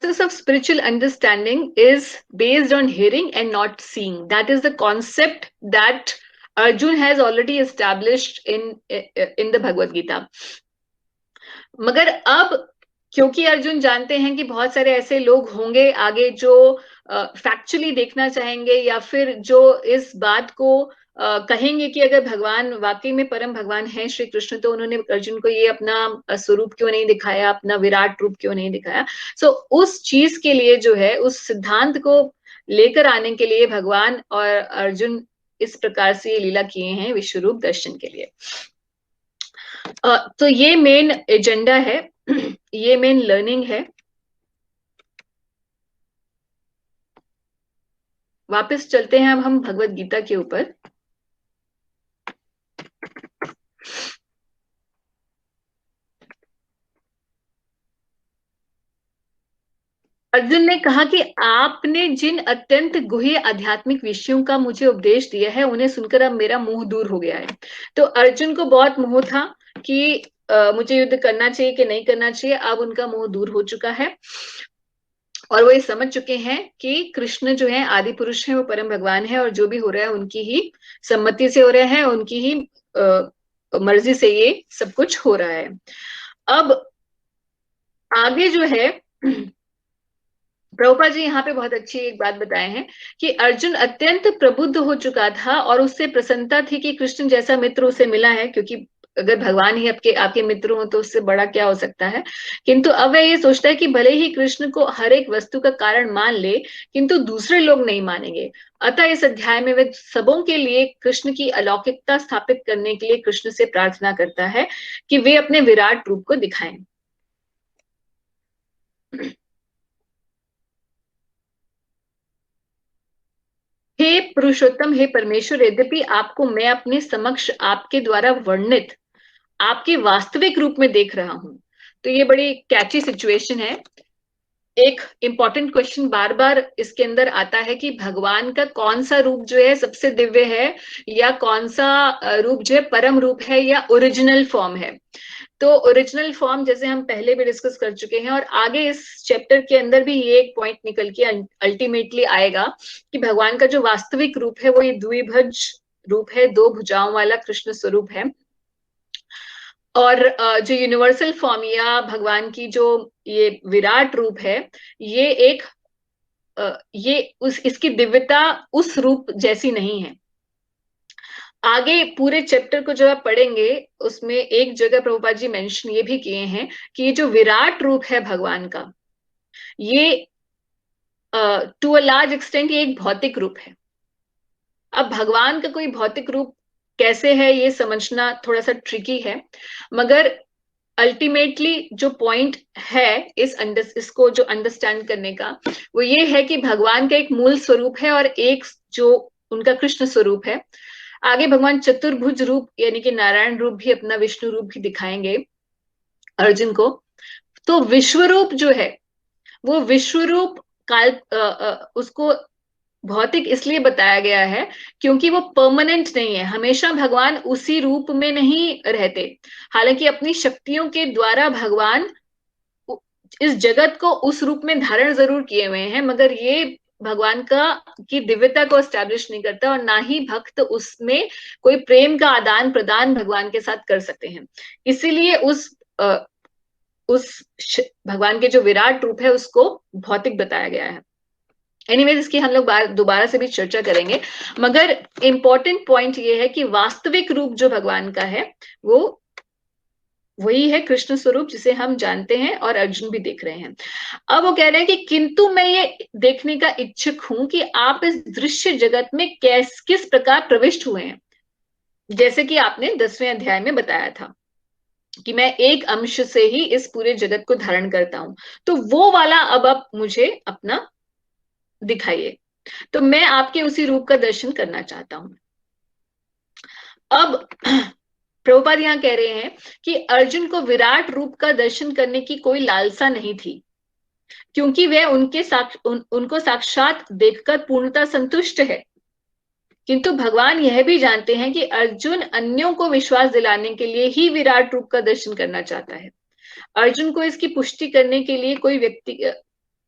process of spiritual understanding is based on hearing and not seeing. That is the concept that Arjun has already established in the Bhagavad Gita. मगर अब क्योंकि अर्जुन जानते हैं कि बहुत सारे ऐसे लोग होंगे आगे जो फैक्चुअली देखना चाहेंगे या फिर जो इस बात को कहेंगे कि अगर भगवान वाकई में परम भगवान है श्री कृष्ण, तो उन्होंने अर्जुन को ये अपना स्वरूप क्यों नहीं दिखाया, अपना विराट रूप क्यों नहीं दिखाया. सो उस चीज के लिए जो है, उस सिद्धांत को लेकर आने के लिए भगवान और अर्जुन इस प्रकार से ये लीला किए हैं विश्वरूप दर्शन के लिए. तो ये मेन एजेंडा है, ये मेन लर्निंग है. वापस चलते हैं अब हम भगवत गीता के ऊपर. अर्जुन ने कहा कि आपने जिन अत्यंत गुह्य आध्यात्मिक विषयों का मुझे उपदेश दिया है, उन्हें सुनकर अब मेरा मोह दूर हो गया है. तो अर्जुन को बहुत मोह था कि मुझे युद्ध करना चाहिए कि नहीं करना चाहिए. अब उनका मोह दूर हो चुका है और वो ये समझ चुके हैं कि कृष्ण जो है आदि पुरुष है, वो परम भगवान है और जो भी हो रहा है उनकी ही सम्मति से हो रहा है, उनकी ही मर्जी से ये सब कुछ हो रहा है. अब आगे जो है प्रभुपाद जी यहाँ पे बहुत अच्छी एक बात बताए हैं कि अर्जुन अत्यंत प्रबुद्ध हो चुका था और उससे प्रसन्नता थी कि कृष्ण जैसा मित्र उसे मिला है, क्योंकि अगर भगवान ही आपके मित्र हो तो उससे बड़ा क्या हो सकता है. किंतु अब वह ये सोचता है कि भले ही कृष्ण को हर एक वस्तु का कारण मान ले, किंतु दूसरे लोग नहीं मानेंगे. अतः इस अध्याय में वह सबों के लिए कृष्ण की अलौकिकता स्थापित करने के लिए कृष्ण से प्रार्थना करता है कि वे अपने विराट रूप को दिखाएं. हे पुरुषोत्तम, हे परमेश्वर, यद्यपि आपको मैं अपने समक्ष आपके द्वारा वर्णित आपके वास्तविक रूप में देख रहा हूं. तो ये बड़ी कैची सिचुएशन है. एक इंपॉर्टेंट क्वेश्चन बार बार इसके अंदर आता है कि भगवान का कौन सा रूप जो है सबसे दिव्य है, या कौन सा रूप जो है परम रूप है, या ओरिजिनल फॉर्म है. तो ओरिजिनल फॉर्म जैसे हम पहले भी डिस्कस कर चुके हैं और आगे इस चैप्टर के अंदर भी ये एक पॉइंट निकल के अल्टीमेटली आएगा कि भगवान का जो वास्तविक रूप है वो ये द्विभुज रूप है, दो भुजाओं वाला कृष्ण स्वरूप है. और जो यूनिवर्सल फॉर्म या भगवान की जो ये विराट रूप है, ये एक इसकी दिव्यता उस रूप जैसी नहीं है. आगे पूरे चैप्टर को जब आप पढ़ेंगे उसमें एक जगह प्रभुपाद जी मेंशन ये भी किए हैं कि ये जो विराट रूप है भगवान का, ये टू अ लार्ज एक्सटेंट ये एक भौतिक रूप है. अब भगवान का कोई भौतिक रूप कैसे है ये समझना थोड़ा सा ट्रिकी है, मगर अल्टीमेटली जो पॉइंट है इसको जो अंडरस्टैंड करने का, वो ये है कि भगवान का एक मूल स्वरूप है और एक जो उनका कृष्ण स्वरूप है. आगे भगवान चतुर्भुज रूप यानी कि नारायण रूप भी, अपना विष्णु रूप भी दिखाएंगे अर्जुन को. तो विश्वरूप जो है वो विश्वरूप उसको भौतिक इसलिए बताया गया है क्योंकि वो परमानेंट नहीं है. हमेशा भगवान उसी रूप में नहीं रहते. हालांकि अपनी शक्तियों के द्वारा भगवान इस जगत को उस रूप में धारण जरूर किए हुए हैं, मगर ये भगवान की दिव्यता को एस्टैब्लिश नहीं करता और ना ही भक्त उसमें कोई प्रेम का आदान प्रदान भगवान के साथ कर सकते हैं. इसीलिए उस भगवान के जो विराट रूप है उसको भौतिक बताया गया है. एनीवेज इसकी हम लोग दोबारा से भी चर्चा करेंगे, मगर इंपॉर्टेंट पॉइंट ये है कि वास्तविक रूप जो भगवान का है वो वही है कृष्ण स्वरूप जिसे हम जानते हैं और अर्जुन भी देख रहे हैं. अब वो कह रहे हैं कि किंतु मैं ये देखने का इच्छुक हूं कि आप इस दृश्य जगत में किस प्रकार प्रविष्ट हुए हैं. जैसे कि आपने 10वें अध्याय में बताया था कि मैं एक अंश से ही इस पूरे जगत को धारण करता हूं. तो वो वाला अब आप मुझे अपना दिखाइए. तो मैं आपके उसी रूप का दर्शन करना चाहता हूं. अब प्रभुपाद यहां कह रहे हैं कि अर्जुन को विराट रूप का दर्शन करने की कोई लालसा नहीं थी, क्योंकि वह उनको साक्षात देखकर पूर्णतः संतुष्ट है. किंतु भगवान यह भी जानते हैं कि अर्जुन अन्यों को विश्वास दिलाने के लिए ही विराट रूप का दर्शन करना चाहता है. अर्जुन को इसकी पुष्टि करने के लिए कोई व्यक्ति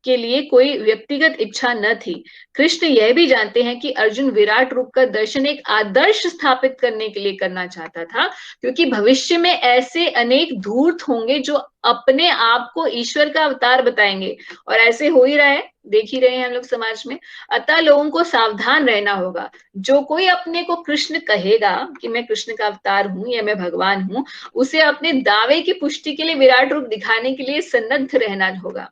के लिए कोई व्यक्तिगत इच्छा न थी। कृष्ण यह भी जानते हैं कि अर्जुन विराट रूप का दर्शन एक आदर्श स्थापित करने के लिए करना चाहता था, क्योंकि भविष्य में ऐसे अनेक धूर्त होंगे जो अपने आप को ईश्वर का अवतार बताएंगे, और ऐसे हो ही रहा है, देख ही रहे हैं हम लोग समाज में। अतः लोगों को सावधान रहना होगा। जो कोई अपने को कृष्ण कहेगा कि मैं कृष्ण का अवतार हूं या मैं भगवान हूं, उसे अपने दावे की पुष्टि के लिए विराट रूप दिखाने के लिए सन्नद्ध रहना होगा।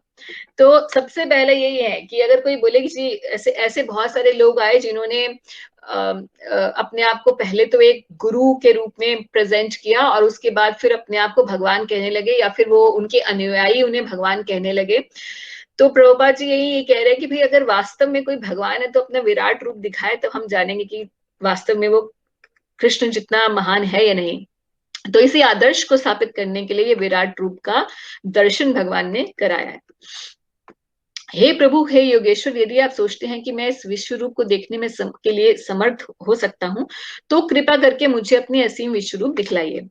तो सबसे पहले यही है कि अगर कोई बोले कि जी ऐसे ऐसे बहुत सारे लोग आए जिन्होंने अपने आप को पहले तो एक गुरु के रूप में प्रेजेंट किया, और उसके बाद फिर अपने आप को भगवान कहने लगे, या फिर वो उनके अनुयायी उन्हें भगवान कहने लगे। तो प्रभुपाद जी यही कह रहे हैं कि भाई अगर वास्तव में कोई भगवान है तो अपना विराट रूप दिखाए, तो हम जानेंगे कि वास्तव में वो कृष्ण जितना महान है या नहीं। तो इसी आदर्श को स्थापित करने के लिए ये विराट रूप का दर्शन भगवान ने कराया है। हे प्रभु, हे योगेश्वर, यदि आप सोचते हैं कि मैं इस विश्व रूप को देखने में के लिए समर्थ हो सकता हूं, तो कृपा करके मुझे अपनी असीम विश्व रूप दिखलाइए।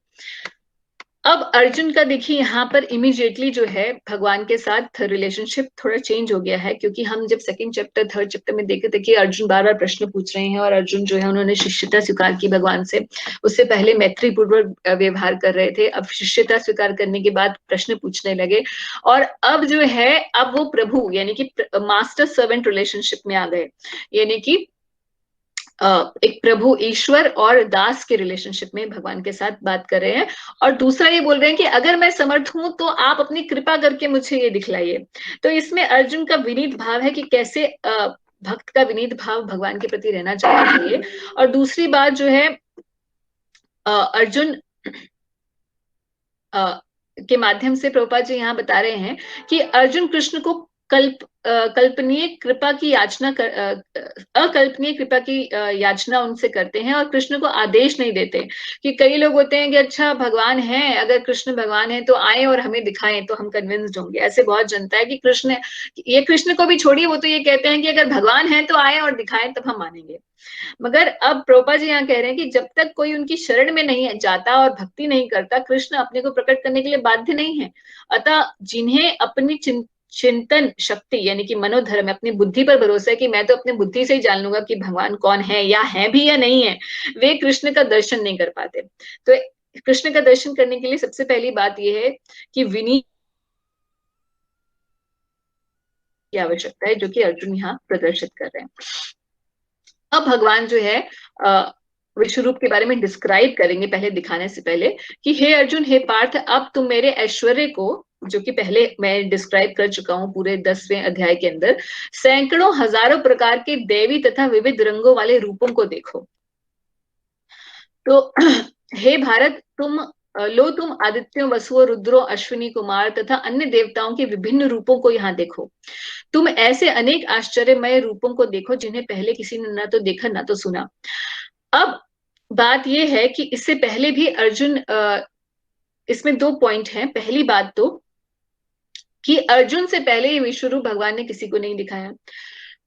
अब अर्जुन का देखिए यहाँ पर इमीडिएटली जो है भगवान के साथ रिलेशनशिप थोड़ा चेंज हो गया है, क्योंकि हम जब सेकंड चैप्टर थर्ड चैप्टर में देखे थे कि अर्जुन बार बार प्रश्न पूछ रहे हैं, और अर्जुन जो है उन्होंने शिष्यता स्वीकार की भगवान से। उससे पहले मैत्री पूर्वक व्यवहार कर रहे थे, अब शिष्यता स्वीकार करने के बाद प्रश्न पूछने लगे, और अब जो है अब वो प्रभु यानी कि मास्टर सर्वेंट रिलेशनशिप में आ गए, यानी कि एक प्रभु ईश्वर और दास के रिलेशनशिप में भगवान के साथ बात कर रहे हैं। और दूसरा ये बोल रहे हैं कि अगर मैं समर्थ हूं तो आप अपनी कृपा करके मुझे ये दिखलाइए। तो इसमें अर्जुन का विनीत भाव है कि कैसे भक्त का विनीत भाव भगवान के प्रति रहना चाहिए। और दूसरी बात जो है अर्जुन के माध्यम से प्रभुपाद जी यहाँ बता रहे हैं कि अर्जुन कृष्ण को कल्पनीय कृपा की याचना अकल्पनीय कृपा की याचना उनसे करते हैं, और कृष्ण को आदेश नहीं देते। कि कई लोग होते हैं कि अच्छा भगवान है, अगर कृष्ण भगवान है तो आए और हमें दिखाएं तो हम कन्विंस्ड होंगे। ऐसे बहुत जनता है कि कृष्ण, ये कृष्ण को भी छोड़िए, वो तो ये कहते हैं कि अगर भगवान है तो आए और दिखाएं तब हम मानेंगे। मगर अब प्रभुपाद जी यहाँ कह रहे हैं कि जब तक कोई उनकी शरण में नहीं जाता और भक्ति नहीं करता, कृष्ण अपने को प्रकट करने के लिए बाध्य नहीं है। अतः जिन्हें अपनी चिंतन शक्ति यानी कि मनोधर्म, अपनी बुद्धि पर भरोसा है कि मैं तो अपनी बुद्धि से ही जान लूंगा कि भगवान कौन है, या है भी या नहीं है, वे कृष्ण का दर्शन नहीं कर पाते। तो कृष्ण का दर्शन करने के लिए सबसे पहली बात यह है कि विनीत की आवश्यकता है, जो कि अर्जुन यहाँ प्रदर्शित कर रहे हैं। अब भगवान जो है विश्व रूप के बारे में डिस्क्राइब करेंगे, पहले दिखाने से पहले, कि हे अर्जुन, हे पार्थ, अब तुम मेरे ऐश्वर्य को, जो कि पहले मैं डिस्क्राइब कर चुका हूं पूरे 10वें अध्याय के अंदर, सैकड़ों हजारों प्रकार के देवी तथा विविध रंगों वाले रूपों को देखो। तो हे भारत, तुम आदित्यों, वसुओं, रुद्रों, अश्विनी कुमार तथा अन्य देवताओं के विभिन्न रूपों को यहाँ देखो। तुम ऐसे अनेक आश्चर्यमय रूपों को देखो जिन्हें पहले किसी ने ना तो देखा ना तो सुना। अब बात यह है कि इससे पहले भी अर्जुन, इसमें दो पॉइंट हैं। पहली बात तो कि अर्जुन से पहले ये विश्वरूप भगवान ने किसी को नहीं दिखाया।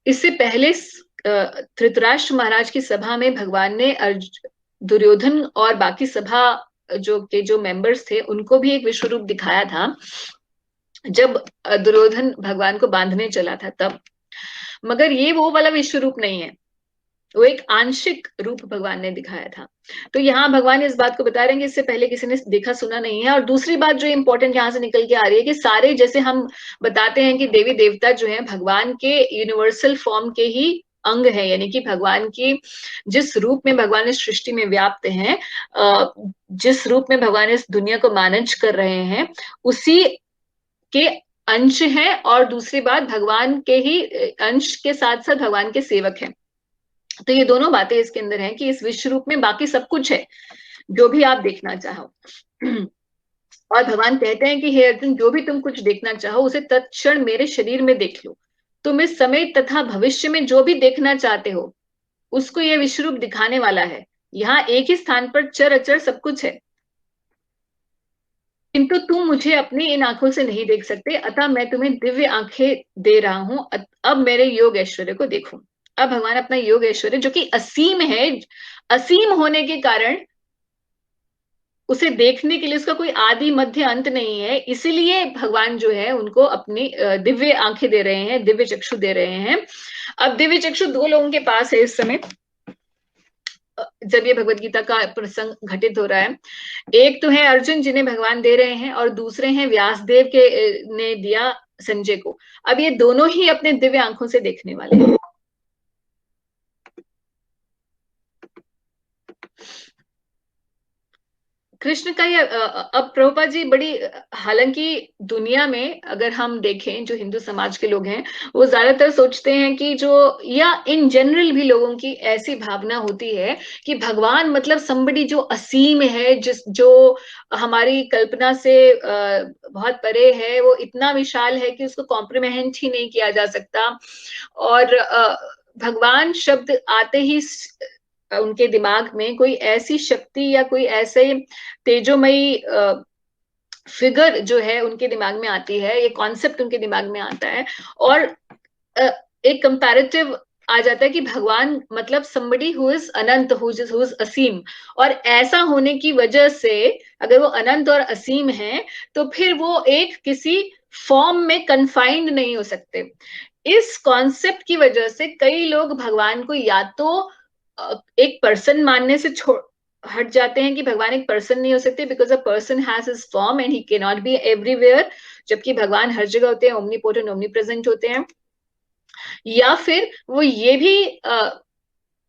इससे पहले धृतराष्ट्र महाराज की सभा में भगवान ने दुर्योधन और बाकी सभा जो मेंबर्स थे उनको भी एक विश्वरूप दिखाया था, जब दुर्योधन भगवान को बांधने चला था तब। मगर ये वो वाला विश्व रूप नहीं है, वो एक आंशिक रूप भगवान ने दिखाया था। तो यहाँ भगवान इस बात को बता रहे हैं कि इससे पहले किसी ने देखा सुना नहीं है। और दूसरी बात जो इंपॉर्टेंट यहाँ से निकल के आ रही है कि सारे, जैसे हम बताते हैं कि देवी देवता जो है भगवान के यूनिवर्सल फॉर्म के ही अंग है, यानी कि भगवान की जिस रूप में भगवान इस सृष्टि में व्याप्त हैं, जिस रूप में भगवान इस दुनिया को मैनेज कर रहे हैं, उसी के अंश हैं। और दूसरी बात, भगवान के ही अंश के साथ साथ भगवान के सेवक हैं। तो ये दोनों बातें इसके अंदर हैं कि इस विश्व रूप में बाकी सब कुछ है जो भी आप देखना चाहो। और भगवान कहते हैं कि हे अर्जुन, जो भी तुम कुछ देखना चाहो उसे तत्क्षण मेरे शरीर में देख लो। तुम इस समय तथा भविष्य में जो भी देखना चाहते हो उसको ये विश्व रूप दिखाने वाला है। यहाँ एक ही स्थान पर चर अचर सब कुछ है, किंतु तुम मुझे अपनी इन आंखों से नहीं देख सकते, अतः मैं तुम्हें दिव्य आंखें दे रहा हूं। अब मेरे योग ऐश्वर्य को देखो। अब भगवान अपना योग ऐश्वर्य, जो कि असीम है, असीम होने के कारण उसे देखने के लिए उसका कोई आदि मध्य अंत नहीं है, इसीलिए भगवान जो है उनको अपनी दिव्य आंखें दे रहे हैं, दिव्य चक्षु दे रहे हैं। अब दिव्य चक्षु दो लोगों के पास है इस समय, जब ये भगवत गीता का प्रसंग घटित हो रहा है। एक तो है अर्जुन जिन्हें भगवान दे रहे हैं, और दूसरे हैं व्यासदेव के ने दिया संजय को। अब ये दोनों ही अपने दिव्य आंखों से देखने वाले हैं। कृष्ण का ये अब प्रभुपाद जी बड़ी, हालांकि दुनिया में अगर हम देखें जो हिंदू समाज के लोग हैं, वो ज्यादातर सोचते हैं कि जो, या इन जनरल भी लोगों की ऐसी भावना होती है कि भगवान मतलब somebody जो असीम है, जिस जो हमारी कल्पना से बहुत परे है, वो इतना विशाल है कि उसको कॉम्प्रिहेंड ही नहीं किया जा सकता। और भगवान शब्द आते ही उनके दिमाग में कोई ऐसी शक्ति या कोई ऐसे तेजोमयी फिगर जो है उनके दिमाग में आती है, ये कॉन्सेप्ट उनके दिमाग में आता है। और एक कंपैरेटिव आ जाता है कि भगवान मतलब somebody who is Anant, who is असीम। और ऐसा होने की वजह से अगर वो अनंत और असीम है, तो फिर वो एक किसी फॉर्म में कन्फाइंड नहीं हो सकते। इस कॉन्सेप्ट की वजह से कई लोग भगवान को या तो एक पर्सन मानने से छोड़ हट जाते हैं कि भगवान एक पर्सन नहीं हो सकते, because a person has his form and he can not be everywhere, जबकि भगवान हर जगह होते हैं, ओमनीपोटेंट ओमनी प्रेजेंट होते हैं। या फिर वो ये भी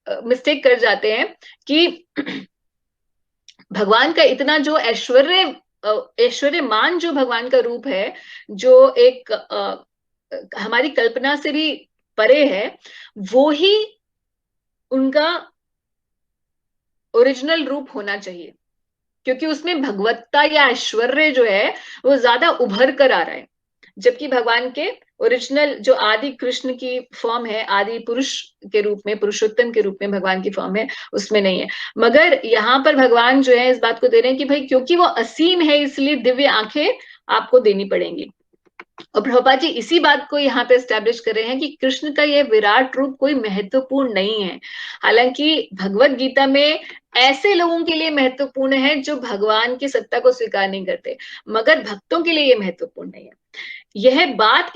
मिस्टेक कर जाते हैं कि भगवान का इतना जो ऐश्वर्यमान जो भगवान का रूप है, जो एक हमारी कल्पना से भी परे है, वो ही उनका ओरिजिनल रूप होना चाहिए, क्योंकि उसमें भगवत्ता या ऐश्वर्य जो है वो ज्यादा उभर कर आ रहा है। जबकि भगवान के ओरिजिनल जो आदि कृष्ण की फॉर्म है, आदि पुरुष के रूप में, पुरुषोत्तम के रूप में भगवान की फॉर्म है, उसमें नहीं है। मगर यहाँ पर भगवान जो है इस बात को दे रहे हैं कि भाई क्योंकि वो असीम है, इसलिए दिव्य आंखें आपको देनी पड़ेंगी। और प्रभुपाद जी इसी बात को यहाँ पे स्टैब्लिश कर रहे हैं कि कृष्ण का यह विराट रूप कोई महत्वपूर्ण नहीं है। हालांकि भगवत गीता में ऐसे लोगों के लिए महत्वपूर्ण है जो भगवान की सत्ता को स्वीकार नहीं करते, मगर भक्तों के लिए यह महत्वपूर्ण नहीं है। यह बात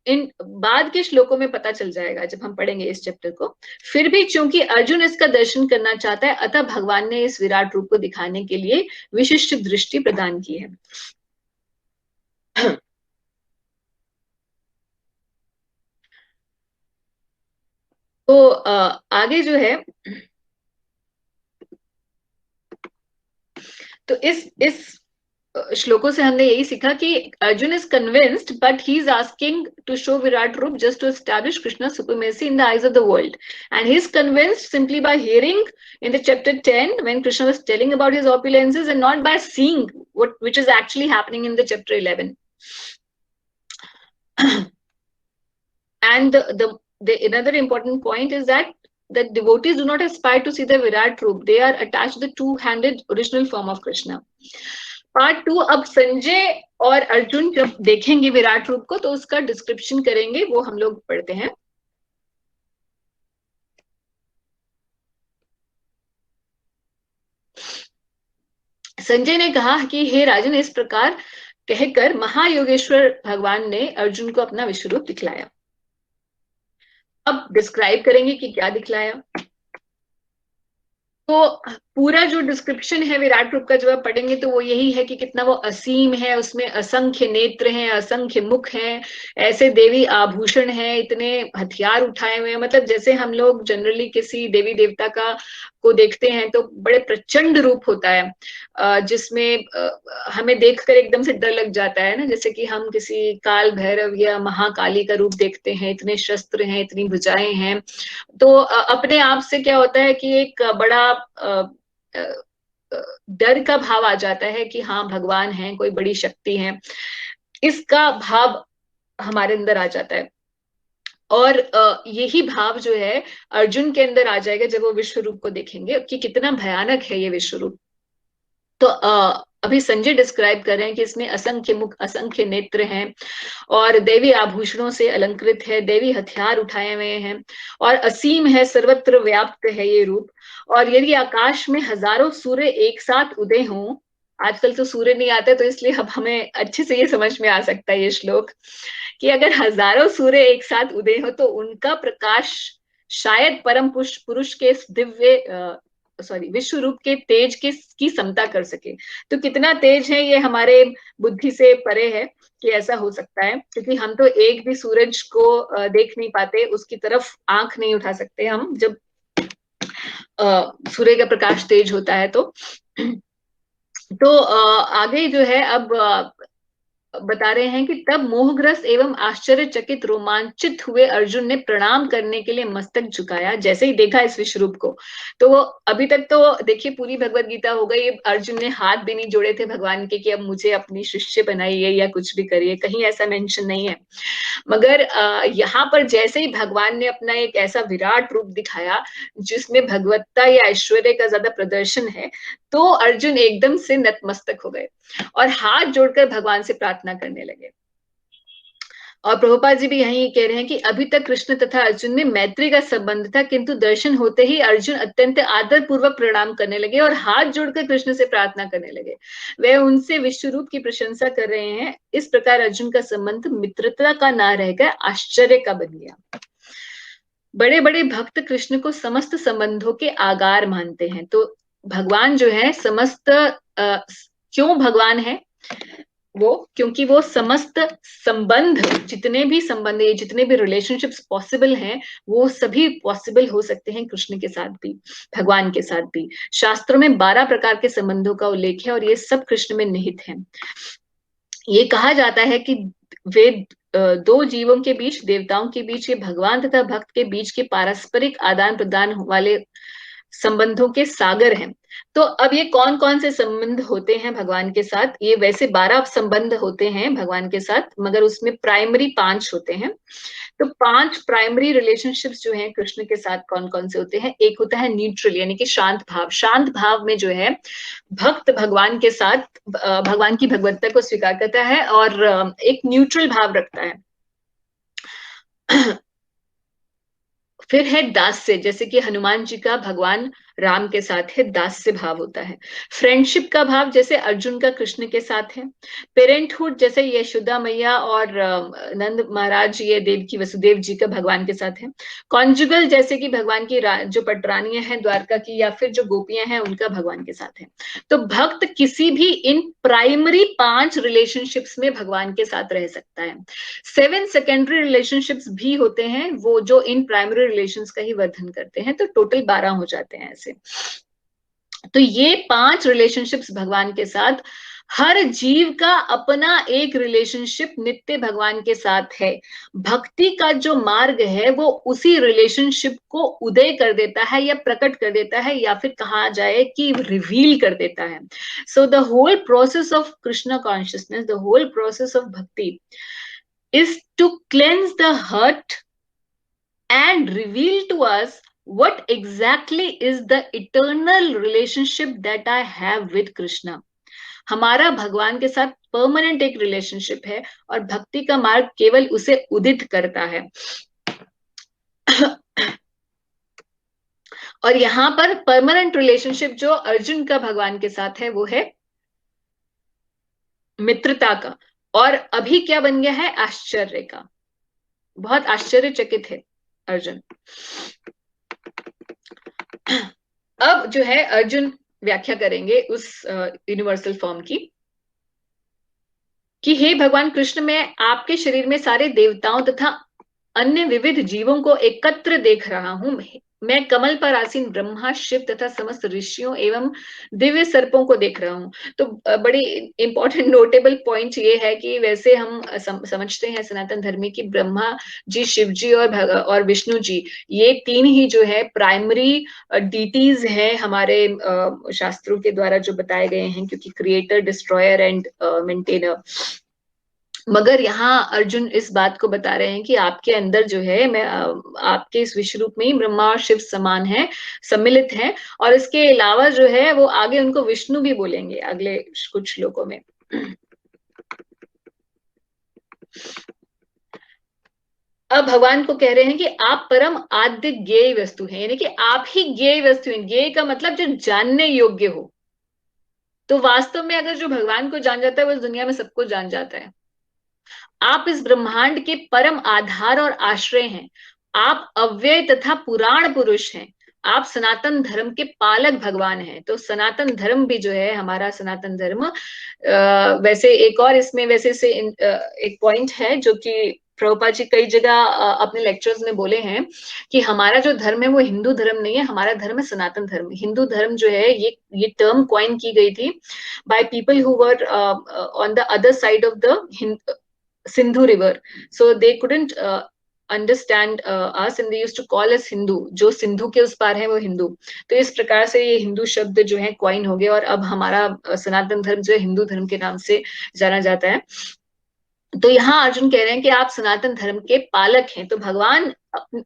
इन बाद के श्लोकों में पता चल जाएगा जब हम पढ़ेंगे इस चैप्टर को। फिर भी चूंकि अर्जुन इसका दर्शन करना चाहता है, अतः भगवान ने इस विराट रूप को दिखाने के लिए विशिष्ट दृष्टि प्रदान की है। तो आगे जो है, तो इस श्लोकों से हमने यही सीखा कि Arjun is convinced but he is asking to show विराट रूप just to establish Krishna supremacy in the eyes of the world, and he is convinced simply by hearing in the chapter 10 when Krishna was telling about his opulences, and not by seeing which is actually happening in the chapter 11. And the another important point is that devotees do not aspire to see the Virat Roop. They are attached to the two-handed original form of Krishna. Part 2, अब संजय और अर्जुन जब देखेंगे विराट रूप को तो उसका description करेंगे, वो हम लोग पढ़ते हैं। संजय ने कहा कि हे राजन, इस प्रकार कहकर महायोगेश्वर भगवान ने अर्जुन को अपना विश्व रूप दिखलाया। अब डिस्क्राइब करेंगे कि क्या दिखलाया। तो पूरा जो डिस्क्रिप्शन है विराट रूप का जब आप पढ़ेंगे तो वो यही है कि कितना वो असीम है, उसमें असंख्य नेत्र हैं, असंख्य मुख हैं, ऐसे देवी आभूषण हैं, इतने हथियार उठाए हुए हैं। मतलब जैसे हम लोग जनरली किसी देवी देवता का को देखते हैं तो बड़े प्रचंड रूप होता है, जिसमें हमें देखकर एकदम से डर लग जाता है ना, जैसे कि हम किसी काल भैरव या महाकाली का रूप देखते हैं, इतने शस्त्र हैं, इतनी भुजाएं हैं। तो अपने आप से क्या होता है कि एक बड़ा डर का भाव आ जाता है कि हाँ भगवान है, कोई बड़ी शक्ति है, इसका भाव हमारे अंदर आ जाता है। और यही भाव जो है अर्जुन के अंदर आ जाएगा जब वो विश्व रूप को देखेंगे कि कितना भयानक है ये विश्व रूप। तो अभी संजय डिस्क्राइब कर रहे हैं कि इसमें असंख्य मुख, असंख्य नेत्र हैं, और देवी आभूषणों से अलंकृत है, देवी हथियार उठाए हुए हैं, और असीम है, सर्वत्र व्याप्त है ये रूप। और यदि आकाश में हजारों सूर्य एक साथ उदय हों आजकल तो सूर्य नहीं आता, तो इसलिए अब हमें अच्छे से ये समझ में आ सकता है ये श्लोक, कि अगर हजारों सूर्य एक साथ उदय हो तो उनका प्रकाश शायद परम पुरुष के इस दिव्य सॉरी विश्व रूप के तेज के की समता कर सके। तो कितना तेज है ये हमारे बुद्धि से परे है कि ऐसा हो सकता है, क्योंकि हम तो एक भी सूरज को देख नहीं पाते, उसकी तरफ आंख नहीं उठा सकते हम जब सूर्य का प्रकाश तेज होता है तो। तो आगे जो है अब बता रहे हैं कि तब मोहग्रस्त एवं आश्चर्यचकित रोमांचित हुए अर्जुन ने प्रणाम करने के लिए मस्तक झुकाया। जैसे ही देखा इस विश्वरूप को, तो वो अभी तक तो देखिए पूरी भगवत गीता हो गई, अर्जुन ने हाथ भी नहीं जोड़े थे भगवान के कि अब मुझे अपनी शिष्य बनाइए या कुछ भी करिए, कहीं ऐसा मेंशन नहीं है। मगर यहाँ पर जैसे ही भगवान ने अपना एक ऐसा विराट रूप दिखाया जिसमें भगवत्ता या ऐश्वर्य का ज्यादा प्रदर्शन है, तो अर्जुन एकदम से नतमस्तक हो गए और हाथ जोड़कर भगवान से प्रार्थना करने लगे। और प्रभुपाद जी भी यही कह रहे हैं कि अभी तक कृष्ण तथा अर्जुन में मैत्री का संबंध था, किंतु दर्शन होते ही अर्जुन अत्यंत आदर पूर्वक प्रणाम करने लगे और हाथ जोड़कर कृष्ण से प्रार्थना करने लगे। वे उनसे विश्व रूप की प्रशंसा कर रहे हैं। इस प्रकार अर्जुन का संबंध मित्रता का ना रहकर आश्चर्य का बन गया। बड़े बड़े भक्त कृष्ण को समस्त संबंधों के आगार मानते हैं। तो भगवान जो है समस्त क्यों भगवान है वो, क्योंकि वो समस्त संबंध, जितने भी संबंध, ये जितने भी रिलेशनशिप्स पॉसिबल हैं, वो सभी पॉसिबल हो सकते हैं कृष्ण के साथ भी, भगवान के साथ भी। शास्त्रों में 12 प्रकार के संबंधों का उल्लेख है और ये सब कृष्ण में निहित है। ये कहा जाता है कि वे दो जीवों के बीच, देवताओं के बीच, ये भगवान तथा भक्त के बीच के पारस्परिक आदान प्रदान वाले संबंधों के सागर हैं। तो अब ये कौन कौन से संबंध होते हैं भगवान के साथ? ये वैसे 12 संबंध होते हैं भगवान के साथ, मगर उसमें प्राइमरी 5 होते हैं। तो 5 प्राइमरी रिलेशनशिप्स जो हैं कृष्ण के साथ कौन कौन से होते हैं? एक होता है न्यूट्रल, यानी कि शांत भाव। शांत भाव में जो है भक्त भगवान के साथ भगवान की भगवत्ता को स्वीकार करता है और एक न्यूट्रल भाव रखता है। फिर है दास्य, जैसे कि हनुमान जी का भगवान राम के साथ है, दास्य भाव होता है। फ्रेंडशिप का भाव जैसे अर्जुन का कृष्ण के साथ है। पेरेंटहुड जैसे यशोदा मैया और नंद महाराज, ये देवकी वसुदेव जी का भगवान के साथ है। कॉन्जुगल जैसे कि भगवान की जो पटरानियां हैं द्वारका की, या फिर जो गोपियां हैं उनका भगवान के साथ है। तो भक्त किसी भी इन प्राइमरी 5 रिलेशनशिप्स में भगवान के साथ रह सकता है। 7 सेकेंडरी रिलेशनशिप्स भी होते हैं, वो जो इन प्राइमरी रिलेशंस का ही वर्धन करते हैं, तो टोटल 12 हो जाते हैं ऐसे। तो ये 5 रिलेशनशिप्स भगवान के साथ, हर जीव का अपना एक रिलेशनशिप नित्य भगवान के साथ है। भक्ति का जो मार्ग है वो उसी रिलेशनशिप को उदय कर देता है या प्रकट कर देता है, या फिर कहा जाए कि रिवील कर देता है। So the whole process of Krishna consciousness, the whole process of bhakti is to cleanse the heart and reveal to us what exactly is the eternal relationship that I have with Krishna. हमारा भगवान के साथ permanent एक relationship है और भक्ति का मार्ग केवल उसे उदित करता है। और यहाँ पर परमानेंट रिलेशनशिप जो अर्जुन का भगवान के साथ है वो है मित्रता का, और अभी क्या बन गया है? आश्चर्य का। बहुत आश्चर्यचकित है अर्जुन। अब जो है अर्जुन व्याख्या करेंगे उस यूनिवर्सल फॉर्म की, कि हे भगवान कृष्ण, मैं आपके शरीर में सारे देवताओं तथा अन्य विविध जीवों को एकत्र देख रहा हूं। मैं कमल पर आसीन ब्रह्मा, शिव तथा समस्त ऋषियों एवं दिव्य सर्पों को देख रहा हूं। तो बड़ी इंपॉर्टेंट नोटेबल पॉइंट ये है कि वैसे हम समझते हैं सनातन धर्म की ब्रह्मा जी, शिव जी और विष्णु जी, ये 3 ही जो है प्राइमरी डीटीज हैं हमारे शास्त्रों के द्वारा जो बताए गए हैं, क्योंकि क्रिएटर, डिस्ट्रॉयर एंड मेंटेनर। मगर यहाँ अर्जुन इस बात को बता रहे हैं कि आपके अंदर जो है, मैं आपके इस विश्व रूप में ही ब्रह्मा और शिव समान है, सम्मिलित हैं। और इसके अलावा जो है वो आगे उनको विष्णु भी बोलेंगे अगले कुछ श्लोकों में। अब भगवान को कह रहे हैं कि आप परम आद्य ज्ञेय वस्तु हैं, यानी कि आप ही ज्ञेय वस्तु हैं। ज्ञेय का मतलब जो जानने योग्य हो, तो वास्तव में अगर जो भगवान को जान जाता है वो इस दुनिया में सबको जान जाता है। आप इस ब्रह्मांड के परम आधार और आश्रय हैं। आप अव्यय तथा पुराण पुरुष हैं। आप सनातन धर्म के पालक भगवान हैं। तो सनातन धर्म भी जो है हमारा सनातन धर्म, वैसे एक और इसमें वैसे से एक पॉइंट है जो कि प्रभुपाद जी कई जगह अपने लेक्चर्स में बोले हैं कि हमारा जो धर्म है वो हिंदू धर्म नहीं है, हमारा धर्म है सनातन धर्म। हिंदू धर्म जो है ये टर्म कॉइन की गई थी by people who were on the other side of the Sindhu river. So they couldn't understand us and they used to call us Hindu. जो सिंधु के उस पार है वो हिंदू। तो इस प्रकार से ये हिंदू शब्द जो है क्वाइन हो गया और अब हमारा सनातन धर्म जो है हिंदू धर्म के नाम से जाना जाता है। तो यहाँ अर्जुन कह रहे हैं कि आप सनातन धर्म के पालक हैं, तो भगवान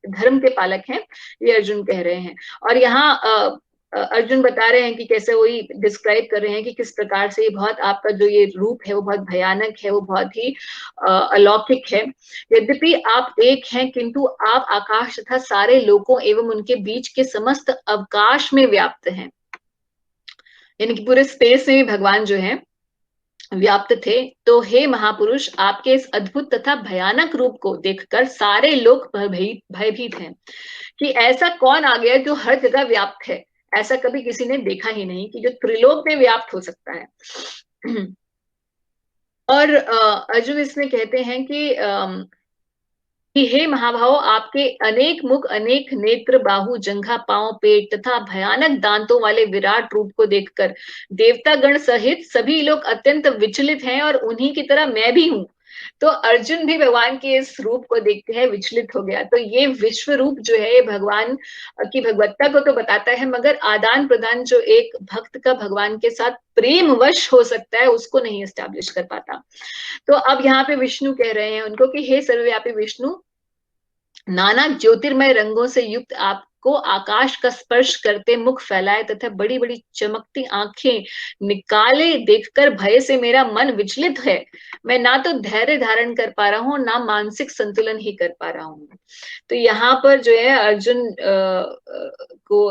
धर्म के पालक हैं, ये अर्जुन कह रहे हैं। और यहाँ अर्जुन बता रहे हैं कि कैसे वही डिस्क्राइब कर रहे हैं कि किस प्रकार से ये बहुत आपका जो ये रूप है वो बहुत भयानक है, वो बहुत ही अलौकिक है। यद्यपि आप एक हैं किंतु आप आकाश तथा सारे लोकों एवं उनके बीच के समस्त अवकाश में व्याप्त हैं। यानी कि पूरे स्पेस में भी भगवान जो है व्याप्त थे। तो हे महापुरुष, आपके इस अद्भुत तथा भयानक रूप को देखकर सारे लोग भयभीत हैं कि ऐसा कौन आ गया जो हर जगह व्याप्त है। ऐसा कभी किसी ने देखा ही नहीं कि जो त्रिलोक में व्याप्त हो सकता है। और अर्जुन इसमें कहते हैं कि हे महाभाव, आपके अनेक मुख, अनेक नेत्र, बाहु, जंघा, पांव, पेट तथा भयानक दांतों वाले विराट रूप को देखकर देवता गण सहित सभी लोग अत्यंत विचलित हैं और उन्हीं की तरह मैं भी हूं। तो अर्जुन भी भगवान के इस रूप को देखते हैं विचलित हो गया। तो ये विश्व रूप जो है भगवान की भगवत्ता को तो बताता है, मगर आदान प्रदान जो एक भक्त का भगवान के साथ प्रेम वश हो सकता है उसको नहीं एस्टैब्लिश कर पाता। तो अब यहाँ पे विष्णु कह रहे हैं उनको कि हे सर्वव्यापी विष्णु, नाना ज्योतिर्मय रंगों से युक्त आपको आकाश का स्पर्श करते मुख फैलाए तथा बड़ी बड़ी चमकती आंखें निकाले देखकर भय से मेरा मन विचलित है। मैं ना तो धैर्य धारण कर पा रहा हूं, ना मानसिक संतुलन ही कर पा रहा हूं। तो यहाँ पर जो है अर्जुन को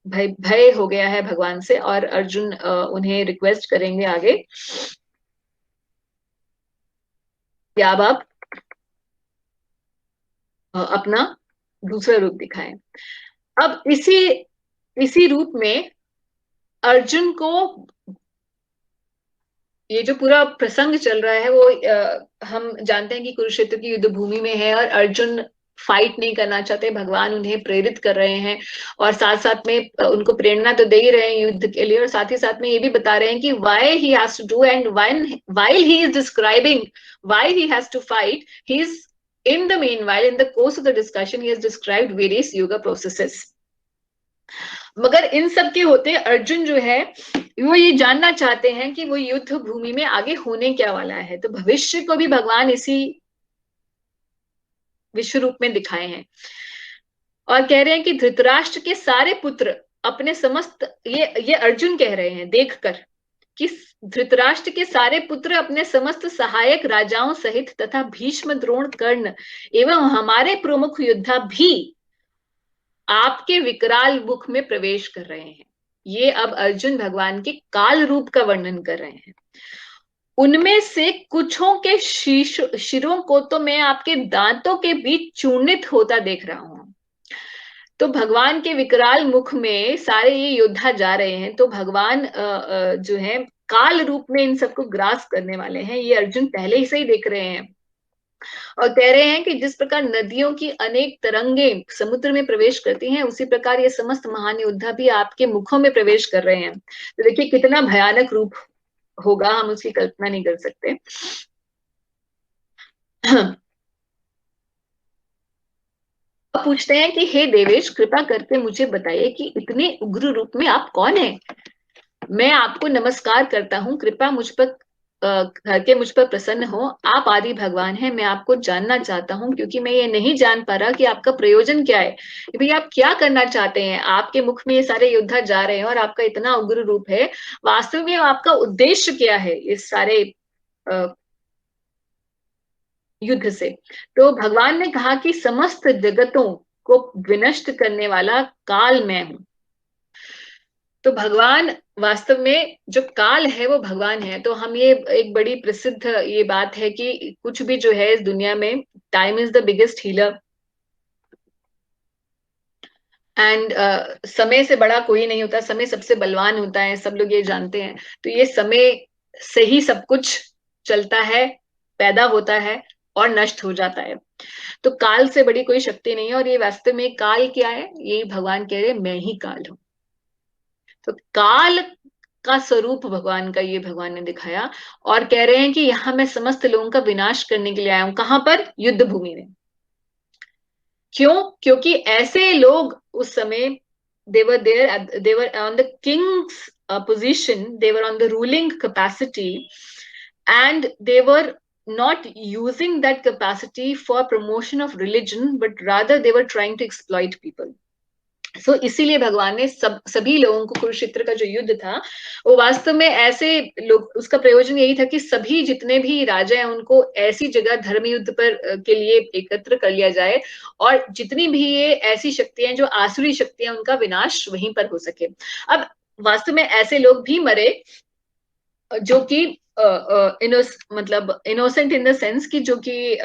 भय भय हो गया है भगवान से, और अर्जुन उन्हें रिक्वेस्ट करेंगे आगे कि अब आप अपना दूसरा रूप दिखाएं। अब इसी इसी रूप में अर्जुन को ये जो पूरा प्रसंग चल रहा है वो हम जानते हैं कि कुरुक्षेत्र की युद्ध भूमि में है और अर्जुन फाइट नहीं करना चाहते, भगवान उन्हें प्रेरित कर रहे हैं और साथ साथ में उनको प्रेरणा तो दे ही रहे हैं युद्ध के लिए, और साथ ही साथ में ये भी बता रहे हैं कि why he has to do and while he is describing why he has to fight, he is in the meanwhile in the course of the discussion he has described various yoga processes। मगर इन सब के होते अर्जुन जो है वो ये जानना चाहते हैं कि वो युद्ध भूमि में आगे होने क्या वाला है। तो भविष्य को भी भगवान इसी विश्व रूप में दिखाए हैं और कह रहे हैं कि धृतराष्ट्र के सारे पुत्र अपने समस्त, ये अर्जुन कह रहे हैं देखकर कि धृतराष्ट्र के सारे पुत्र अपने समस्त सहायक राजाओं सहित तथा भीष्म, द्रोण, कर्ण एवं हमारे प्रमुख योद्धा भी आपके विकराल मुख में प्रवेश कर रहे हैं। ये अब अर्जुन भगवान के काल रूप का वर्णन कर रहे हैं। उनमें से कुछों के शिरों को तो मैं आपके दांतों के बीच चूर्णित होता देख रहा हूं। तो भगवान के विकराल मुख में सारे ये योद्धा जा रहे हैं, तो भगवान जो है काल रूप में इन सबको ग्रास करने वाले हैं, ये अर्जुन पहले ही से ही देख रहे हैं और कह रहे हैं कि जिस प्रकार नदियों की अनेक तरंगे समुद्र में प्रवेश करती हैं उसी प्रकार ये समस्त महान योद्धा भी आपके मुखों में प्रवेश कर रहे हैं। तो देखिए कितना भयानक रूप होगा, हम उसकी कल्पना नहीं कर सकते। अब पूछते हैं कि हे देवेश, कृपा करके मुझे बताइए कि इतने उग्र रूप में आप कौन हैं। मैं आपको नमस्कार करता हूँ, कृपा मुझ पर करके मुझ पर प्रसन्न हो। आप आदि भगवान हैं, मैं आपको जानना चाहता हूँ क्योंकि मैं ये नहीं जान पा रहा कि आपका प्रयोजन क्या है। भाई आप क्या करना चाहते हैं, आपके मुख में ये सारे योद्धा जा रहे हैं और आपका इतना उग्र रूप है, वास्तव में आपका उद्देश्य क्या है इस सारे युद्ध से। तो भगवान ने कहा कि समस्त जगतों को विनष्ट करने वाला काल मैं हूं। तो भगवान वास्तव में जो काल है वो भगवान है। तो हम ये एक बड़ी प्रसिद्ध ये बात है कि कुछ भी जो है इस दुनिया में, time is the biggest healer, and समय से बड़ा कोई नहीं होता, समय सबसे बलवान होता है, सब लोग ये जानते हैं। तो ये समय से ही सब कुछ चलता है, पैदा होता है और नष्ट हो जाता है। तो काल से बड़ी कोई शक्ति नहीं है। और ये वास्तव में काल क्या है, ये भगवान कह रहे हैं मैं ही काल हूं। तो काल का स्वरूप भगवान का ये भगवान ने दिखाया, और कह रहे हैं कि यहां मैं समस्त लोगों का विनाश करने के लिए आया हूं। कहां पर? युद्ध भूमि में। क्यों? क्योंकि ऐसे लोग उस समय, they were on the king's position, they were on the ruling capacity, and they were not using that capacity for promotion of religion, but rather they were trying to exploit people. सो इसीलिए भगवान ने सभी लोगों को, कुरुक्षेत्र का जो युद्ध था वो वास्तव में ऐसे लोग, उसका प्रयोजन यही था कि सभी जितने भी राजा हैं उनको ऐसी जगह धर्म युद्ध पर के लिए एकत्र कर लिया जाए, और जितनी भी ये ऐसी शक्तियां जो आसुरी शक्तियां, उनका विनाश वहीं पर हो सके। अब वास्तव में ऐसे लोग भी मरे जो कि मतलब इनोसेंट इन द सेंस कि जो कि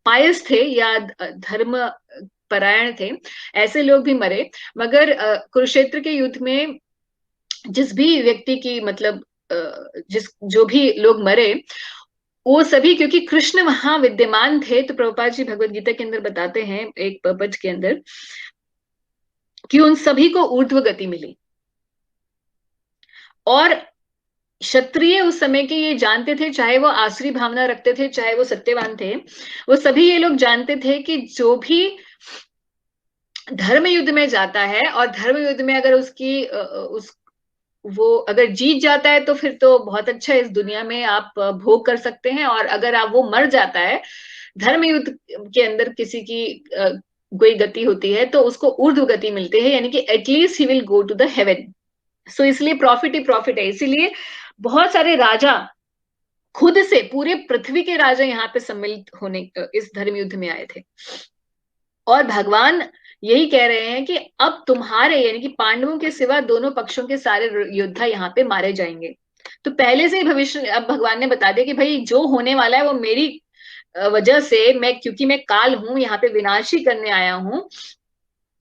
पायस थे या धर्म परायण थे, ऐसे लोग भी मरे। मगर कुरुक्षेत्र के युद्ध में जिस भी व्यक्ति की मतलब जिस जो भी लोग मरे, वो सभी क्योंकि कृष्ण वहां विद्यमान थे। तो प्रभुपाद जी भगवत गीता के अंदर बताते हैं एक पद के अंदर कि उन सभी को ऊर्ध्व गति मिली। और क्षत्रिय उस समय के ये जानते थे, चाहे वो आसुरी भावना रखते थे, चाहे वो सत्यवान थे, वो सभी ये लोग जानते थे कि जो भी धर्म युद्ध में जाता है, और धर्म युद्ध में अगर उसकी उस वो अगर जीत जाता है तो फिर तो बहुत अच्छा है, इस दुनिया में आप भोग कर सकते हैं। और अगर आप वो मर जाता है धर्म युद्ध के अंदर, किसी की कोई गति होती है तो उसको ऊर्ध्व गति मिलती है, यानी कि at least he will go to the heaven. So इसलिए प्रॉफिट ही प्रॉफिट है। इसीलिए बहुत सारे राजा, खुद से पूरे पृथ्वी के राजा यहाँ पे सम्मिलित होने इस धर्म युद्ध में आए थे। और भगवान यही कह रहे हैं कि अब तुम्हारे, यानी कि पांडवों के सिवा दोनों पक्षों के सारे योद्धा यहाँ पे मारे जाएंगे। तो पहले से ही भविष्य अब भगवान ने बता दिया कि भाई जो होने वाला है वो मेरी वजह से, मैं क्योंकि मैं काल हूं, यहाँ पे विनाशी करने आया हूं।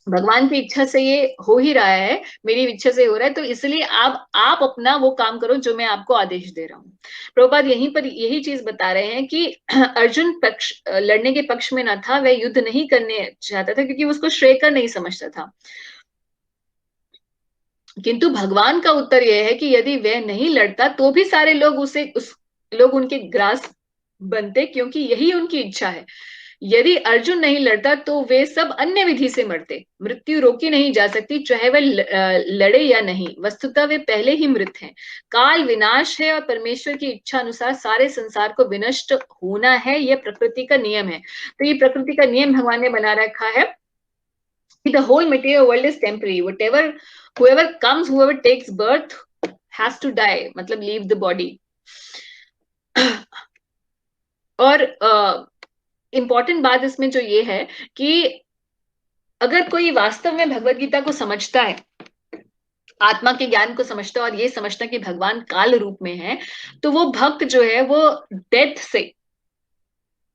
भगवान की इच्छा से ये हो ही रहा है, मेरी इच्छा से हो रहा है। तो इसलिए आप अपना वो काम करो जो मैं आपको आदेश दे रहा हूँ। प्रभुपाद यहीं पर यही चीज बता रहे हैं कि अर्जुन पक्ष लड़ने के पक्ष में ना था, वह युद्ध नहीं करने चाहता था क्योंकि उसको श्रेय कर नहीं समझता था। किंतु भगवान का उत्तर यह है कि यदि वह नहीं लड़ता तो भी सारे लोग लोग उनके ग्रास बनते, क्योंकि यही उनकी इच्छा है। यदि अर्जुन नहीं लड़ता तो वे सब अन्य विधि से मरते। मृत्यु रोकी नहीं जा सकती, चाहे वह लड़े या नहीं। वस्तुतः वे पहले ही मृत हैं। काल विनाश है और परमेश्वर की इच्छा अनुसार सारे संसार को विनष्ट होना है, यह प्रकृति का नियम है। तो ये प्रकृति का नियम भगवान ने बना रखा है। The whole material world is temporary. Whoever comes, whoever takes birth has to die, मतलब leave the body. और इम्पॉर्टेंट बात इसमें जो ये है कि अगर कोई वास्तव में भगवत गीता को समझता है, आत्मा के ज्ञान को समझता है, और ये समझता है कि भगवान काल रूप में है, तो वो भक्त जो है वो डेथ से,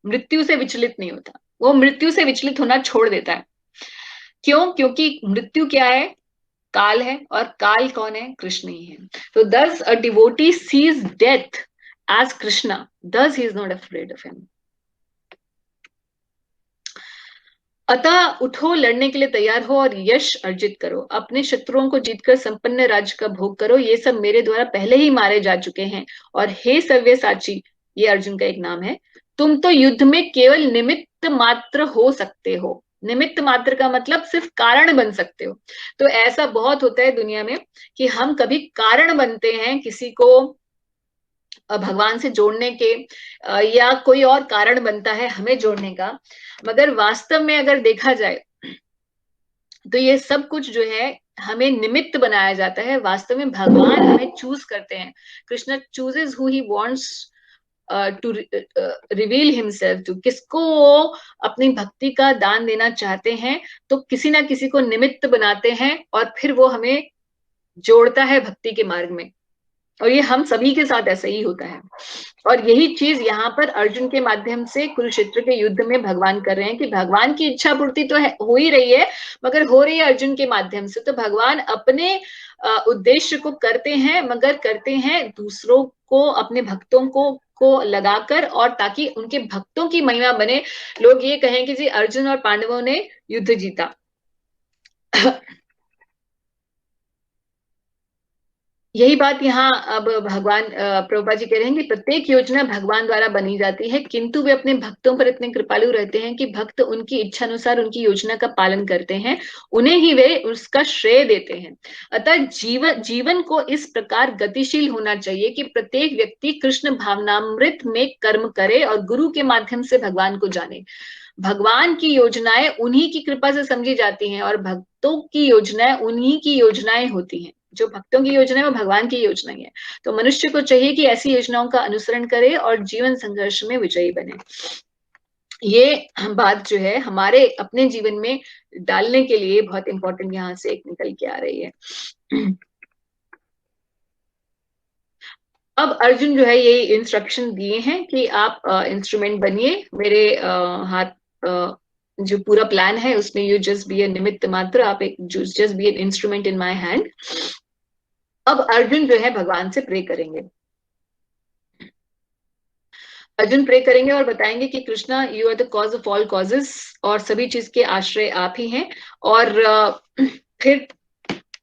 मृत्यु से विचलित नहीं होता। वो मृत्यु से विचलित होना छोड़ देता है। क्यों? क्योंकि मृत्यु क्या है? काल है, और काल कौन है? कृष्ण ही है। तो thus a devotee sees death as Krishna, thus he is not afraid of him. अतः उठो, लड़ने के लिए तैयार हो और यश अर्जित करो। अपने शत्रुओं को जीतकर संपन्न राज्य का भोग करो। ये सब मेरे द्वारा पहले ही मारे जा चुके हैं। और हे सव्यसाची, ये अर्जुन का एक नाम है, तुम तो युद्ध में केवल निमित्त मात्र हो सकते हो। निमित्त मात्र का मतलब सिर्फ कारण बन सकते हो। तो ऐसा बहुत होता है दुनिया में कि हम कभी कारण बनते हैं किसी को भगवान से जोड़ने के, या कोई और कारण बनता है हमें जोड़ने का। मगर वास्तव में अगर देखा जाए तो ये सब कुछ जो है हमें निमित्त बनाया जाता है। वास्तव में भगवान हमें चूज करते हैं। Krishna chooses who he wants to reveal himself to. किसको वो अपनी भक्ति का दान देना चाहते हैं, तो किसी ना किसी को निमित्त बनाते हैं, और फिर वो हमें जोड़ता है भक्ति के मार्ग में। और ये हम सभी के साथ ऐसा ही होता है। और यही चीज यहाँ पर अर्जुन के माध्यम से कुरुक्षेत्र के युद्ध में भगवान कर रहे हैं कि भगवान की इच्छा पूर्ति तो है, हो ही रही है, मगर हो रही है अर्जुन के माध्यम से। तो भगवान अपने उद्देश्य को करते हैं, मगर करते हैं दूसरों को, अपने भक्तों को लगाकर, और ताकि उनके भक्तों की महिमा बने, लोग ये कहें कि जी अर्जुन और पांडवों ने युद्ध जीता। यही बात यहाँ अब भगवान प्रभुपा जी कह रहे हैं कि प्रत्येक योजना भगवान द्वारा बनी जाती है, किंतु वे अपने भक्तों पर इतने कृपालु रहते हैं कि भक्त उनकी इच्छा अनुसार उनकी योजना का पालन करते हैं, उन्हें ही वे उसका श्रेय देते हैं। अतः जीवन जीवन को इस प्रकार गतिशील होना चाहिए कि प्रत्येक व्यक्ति कृष्ण भावनामृत में कर्म करे और गुरु के माध्यम से भगवान को जाने। भगवान की योजनाएं उन्हीं की कृपा से समझी जाती हैं, और भक्तों की योजनाएं उन्हीं की योजनाएं होती हैं। जो भक्तों की योजना है वो भगवान की योजना ही है। तो मनुष्य को चाहिए कि ऐसी योजनाओं का अनुसरण करे और जीवन संघर्ष में विजयी बने। ये बात जो है हमारे अपने जीवन में डालने के लिए बहुत इंपॉर्टेंट यहाँ से एक निकल के आ रही है। अब अर्जुन जो है ये इंस्ट्रक्शन दिए हैं कि आप इंस्ट्रूमेंट बनिए मेरे हाथ, जो पूरा प्लान है उसमें यू जस्ट बी ए निमित्त मात्र, आप एक just be an instrument in my hand. अब अर्जुन जो है भगवान से प्रे करेंगे। अर्जुन प्रे करेंगे और बताएंगे कि Krishna you are the cause of all causes, और सभी चीज के आश्रय आप ही हैं। और फिर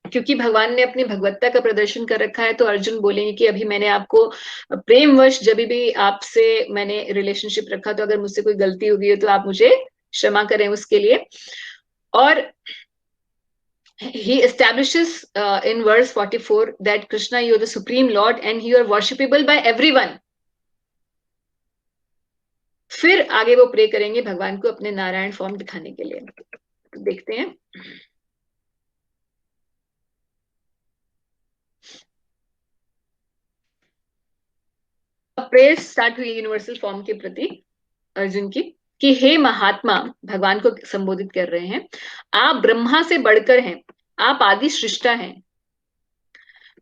क्योंकि भगवान ने अपनी भगवत्ता का प्रदर्शन कर रखा है, तो अर्जुन बोलेंगे कि अभी मैंने आपको प्रेमवश जब भी आपसे मैंने रिलेशनशिप रखा, तो अगर मुझसे कोई गलती हुई है तो आप मुझे क्षमा करें उसके लिए। और he establishes in verse 44 that Krishna, you are the supreme Lord and you are worshipable by everyone. फिर आगे वो प्रे करेंगे भगवान को अपने नारायण फॉर्म दिखाने के लिए। देखते हैं। प्रेयर स्टार्ट हुई यूनिवर्सल फॉर्म के प्रति अर्जुन की, कि हे महात्मा, भगवान को संबोधित कर रहे हैं, आप ब्रह्मा से बढ़कर हैं, आप आदि सृष्टा हैं।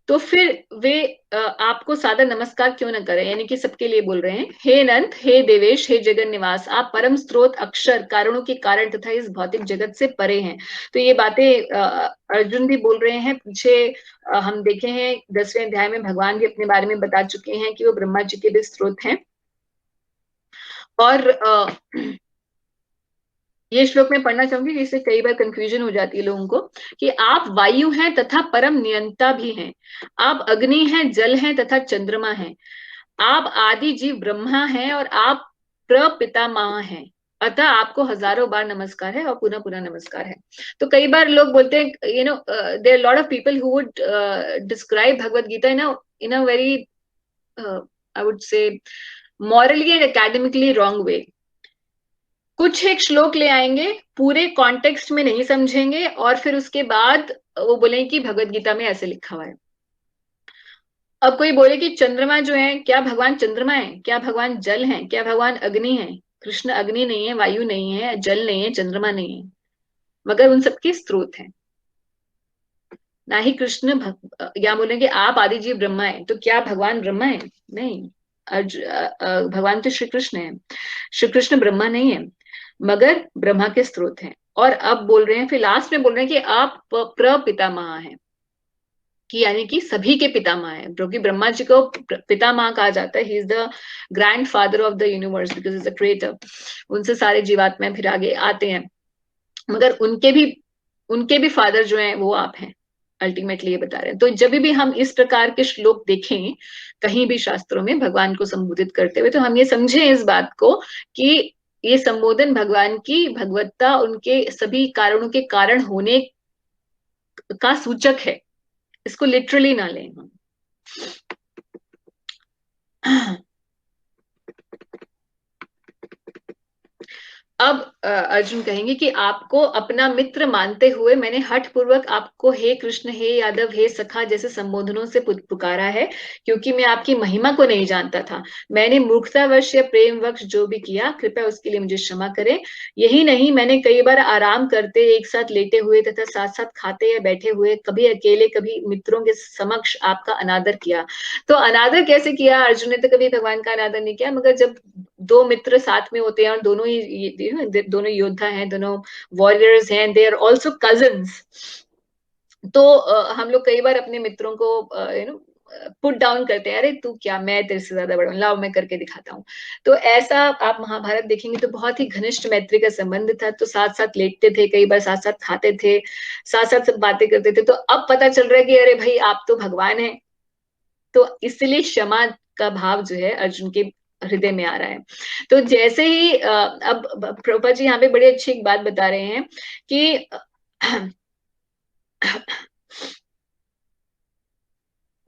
तो फिर वे आपको सादर नमस्कार क्यों न करें, यानी कि सबके लिए बोल रहे हैं। हे अनंत, हे देवेश, हे जगन निवास, आप परम स्रोत, अक्षर, कारणों के कारण तथा इस भौतिक जगत से परे हैं। तो ये बातें अर्जुन भी बोल रहे हैं। पीछे हम देखे हैं 10वें अध्याय में भगवान भी अपने बारे में बता चुके हैं कि वो ब्रह्मा जी के भी स्रोत हैं। और ये श्लोक मैं पढ़ना चाहूंगी, जिससे कई बार कंफ्यूजन हो जाती है लोगों को, कि आप वायु हैं तथा परम नियंता भी हैं, आप अग्नि हैं, जल हैं तथा चंद्रमा हैं, आप आदि जीव ब्रह्मा हैं और आप प्रपितामह हैं। अतः आपको हजारों बार नमस्कार है और पुनः पुनः नमस्कार है। तो कई बार लोग बोलते हैं, you know, there lot of people who would describe Bhagavad Gita in a very, I would say, morally and academically wrong way. कुछ एक श्लोक ले आएंगे, पूरे कॉन्टेक्स्ट में नहीं समझेंगे, और फिर उसके बाद वो बोलेंगे कि भगवत गीता में ऐसे लिखा हुआ है। अब कोई बोले कि चंद्रमा जो है, क्या भगवान चंद्रमा है, क्या भगवान जल है, क्या भगवान अग्नि है? कृष्ण अग्नि नहीं है, वायु नहीं है, जल नहीं है, चंद्रमा नहीं है, मगर उन सबके स्रोत हैं। ना ही कृष्ण या बोलेंगे आप आदि जीव ब्रह्मा है, तो क्या भगवान ब्रह्मा है? नहीं। भगवान तो श्री कृष्ण है। श्री कृष्ण ब्रह्मा नहीं है, मगर ब्रह्मा के स्रोत हैं। और अब बोल रहे हैं, फिर लास्ट में बोल रहे हैं कि आप प्रपितामह हैं, कि यानी कि सभी के पितामह है, जो कि ब्रह्मा जी को पितामह कहा जाता है। He is the grand father of the universe because is the creator. उनसे सारे जीवात्मा फिर आगे आते हैं, मगर उनके भी फादर जो हैं वो आप हैं। अल्टीमेटली ये बता रहे हैं। तो जब भी हम इस प्रकार के श्लोक देखें कहीं भी शास्त्रों में भगवान को संबोधित करते हुए, तो हम ये समझें इस बात को कि ये संबोधन भगवान की भगवत्ता, उनके सभी कारणों के कारण होने का सूचक है। इसको लिटरली ना लें हम। अब अर्जुन कहेंगे कि आपको अपना मित्र मानते हुए मैंने हठ पूर्वक आपको हे कृष्ण, हे यादव, हे सखा जैसे संबोधनों से पुकारा है, क्योंकि मैं आपकी महिमा को नहीं जानता था। मैंने मूर्खतावश या प्रेमवश जो भी किया, कृपया उसके लिए मुझे क्षमा करें। यही नहीं, मैंने कई बार आराम करते, एक साथ लेटे हुए तथा साथ साथ खाते या बैठे हुए, कभी अकेले कभी मित्रों के समक्ष आपका अनादर किया। तो अनादर कैसे किया? अर्जुन ने तो कभी भगवान का अनादर नहीं किया, मगर जब दो मित्र साथ में होते हैं और दोनों ही दोनों योद्धा हैं, दोनों वॉरियर्स हैं, दे आर ऑल्सो कजन्स, तो हम लोग कई बार अपने मित्रों को पुट डाउन करते हैं, अरे तू क्या, मैं तेरे से ज्यादा बड़ा हूं, लाओ मैं करके दिखाता हूँ। तो ऐसा आप महाभारत देखेंगे तो बहुत ही घनिष्ठ मैत्री का संबंध था, तो साथ साथ लेटते थे, कई बार साथ साथ खाते थे, साथ साथ सब बातें करते थे। तो अब पता चल रहा है कि अरे भाई आप तो भगवान हैं, तो इसलिए क्षमा का भाव जो है अर्जुन के हृदय में आ रहा है। तो जैसे ही अब प्रभुपाद जी यहाँ पे बड़ी अच्छी एक बात बता रहे हैं कि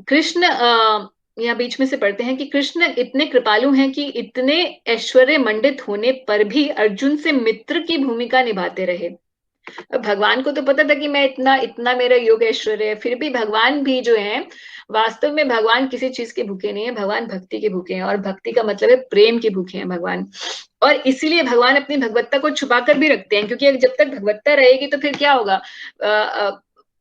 कृष्ण यहाँ बीच में से पढ़ते हैं कि कृष्ण इतने कृपालु हैं कि इतने ऐश्वर्य मंडित होने पर भी अर्जुन से मित्र की भूमिका निभाते रहे। अब भगवान को तो पता था कि मैं इतना इतना मेरा योग ऐश्वर्य है, फिर भी भगवान भी जो है, वास्तव में भगवान किसी चीज के भूखे नहीं है, भगवान भक्ति के भूखे हैं, और भक्ति का मतलब है प्रेम के भूखे हैं भगवान। और इसीलिए भगवान अपनी भगवत्ता को छुपा कर भी रखते हैं, क्योंकि जब तक भगवत्ता रहेगी तो फिर क्या होगा,